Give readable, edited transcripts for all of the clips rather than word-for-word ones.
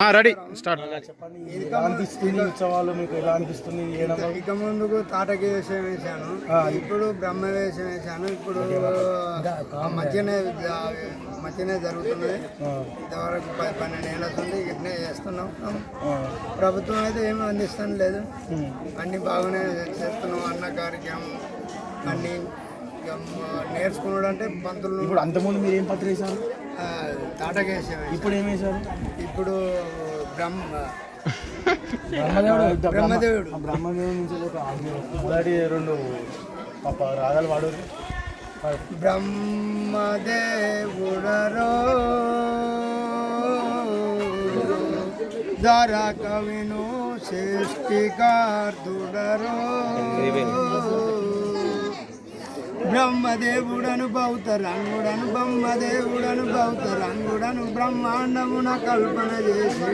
Ready start. చెప్పండి, ఎలా అనిపిస్తుంది ఉత్సవాలు మీకు? ఎలా అనిపిస్తుంది? ఇక ముందుకు తాటకి వేషం వేశాను, ఇప్పుడు బ్రహ్మ వేషం వేశాను. ఇప్పుడు మధ్యనే జరుగుతున్నది. ఇంతవరకు 12 ఏళ్ళ నుండి ఇట్నే చేస్తున్నాం. ప్రభుత్వం అయితే ఏమీ అందిస్తాను లేదు, అన్నీ బాగానే చేస్తున్నాం. అన్న కార్యక్రమం అన్నీ నేర్చుకున్నాడు అంటే పంతులు. ఇప్పుడు అంతకుముందు మీరు ఏం పత్రి వేశారు? తాటకి వేసాము. ఇప్పుడు ఏం వేశారు? ఇప్పుడు బ్రహ్మదేవుడు నుంచి ఒక మొదటి 2 రాగాలు వాడు. బ్రహ్మదేవుడరో ధరా కవిను సృష్టికార్తుడరో, బ్రహ్మదేవుడను బౌతరంగుడను, బ్రహ్మదేవుడను బౌతరంగుడను, బ్రహ్మాండమున కల్పన చేసి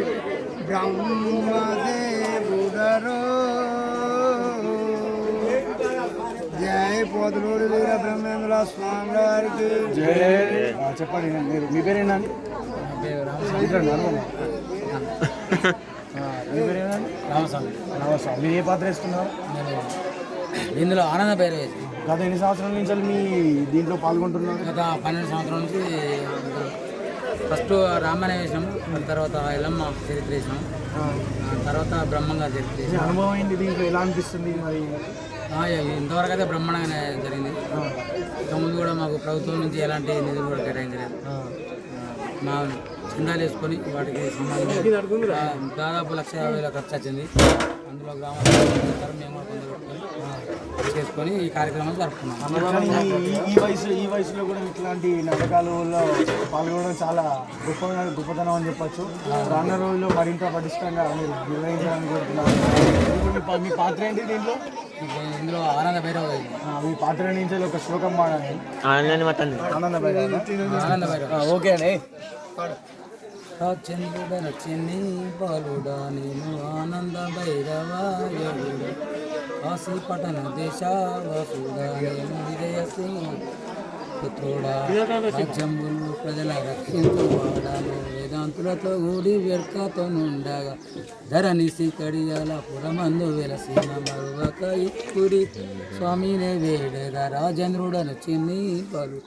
బ్రహ్మదేవుడరో. జై పోతులూరి వీర బ్రహ్మేంద్ర స్వామి వారికి జై. చెప్పండి, మీరు మీ పేరేంటండి? రామస్వామి. మీరు ఏ పాత్ర వేస్తున్నారు? ఇందులో ఆనంద పేరు వేసి గత ఎన్ని సంవత్సరాల నుంచి మీ దీంట్లో పాల్గొంటున్నారు? గత 12 సంవత్సరాల నుంచి. ఫస్ట్ రామాయణ వేసినాము, తర్వాత ఎల్లమ్మ చరిత్ర వేసినాం, తర్వాత బ్రహ్మంగా చరిత్ర వేసినాం. అనుభవం ఏంటి దీంట్లో? ఎలా అనిపిస్తుంది మరి? ఇంతవరకు అయితే బ్రహ్మాండంగానే జరిగింది. ఇంతకుముందు కూడా మాకు ప్రభుత్వం నుంచి ఎలాంటి నిధులు కూడా కేటాయించలేదు. మా చందాలు వేసుకొని వాటికి సంబంధించి దాదాపు 1,50,000 ఖర్చు వచ్చింది. అందులో గ్రామాలు మేము కూడా కొందరు చేసుకొని ఈ కార్యక్రమాలు జరుపుకున్నాం. ఈ వయసులో కూడా ఇట్లాంటి నాటకాలలో పాల్గొనడం చాలా గొప్పతనం అని చెప్పచ్చు. రానున్న రోజుల్లో మరింత పటిష్టంగా మీరు నిర్వహించాలని కోరుతున్నాను. మీ పాత్ర ఏంటి దీంట్లో? ఇందులో ఆనంద భైరవ. మీ పాత్ర నుంచి ఒక శ్లోకం పాడండి. ఆనంద భైరవ. ఓకే అండి. చంద్రుడన చెన్ని బాలుడా నేను ఆనంద భైరవాయుడు, కాశీ పట్టణ దేశావాసుడా నేను విజయ సింహ పుత్రుడా, రాజ్యంబులు ప్రజల రక్షించువాడాను, వేదాంతులతో కూడి వ్యర్థతో నుండగా ధరణిసి కడియాల పురమందు వెలసిన మరువక ఇప్పుడి స్వామినే వేడగా రాజేంద్రుడన చెన్ని బాలు.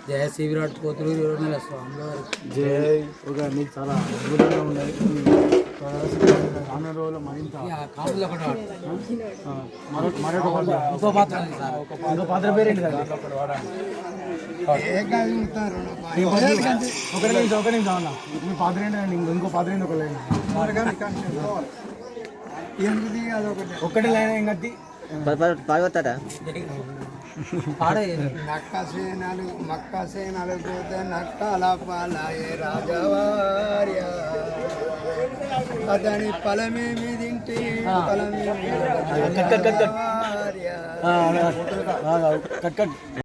జయ శ్రీ విరాట్ పోతులూరి వీరబ్రహ్మేంద్ర స్వామి వారికి జై. ఒక మీకు చాలా అద్భుతంగా ఉన్నది. రానున్న రోజుల్లో మరింత ఇంకో పాత్ర ఉంది సార్. ఇంకో పాత్ర పేరేంటి సార్? ఒక నిమిషం అన్న. మీ పాత్ర ఏంటండి? ఇంకో పాత్ర ఏంటి? ఒక లైన్ ఒక్కటే లైన్ ఏం కట్టి పాడతారా? మక్కసేనాలు పోతే నక్కల పాలాయే రాజవార్య, అతని ఫలమేమి తింటే ఫలమేమి కట్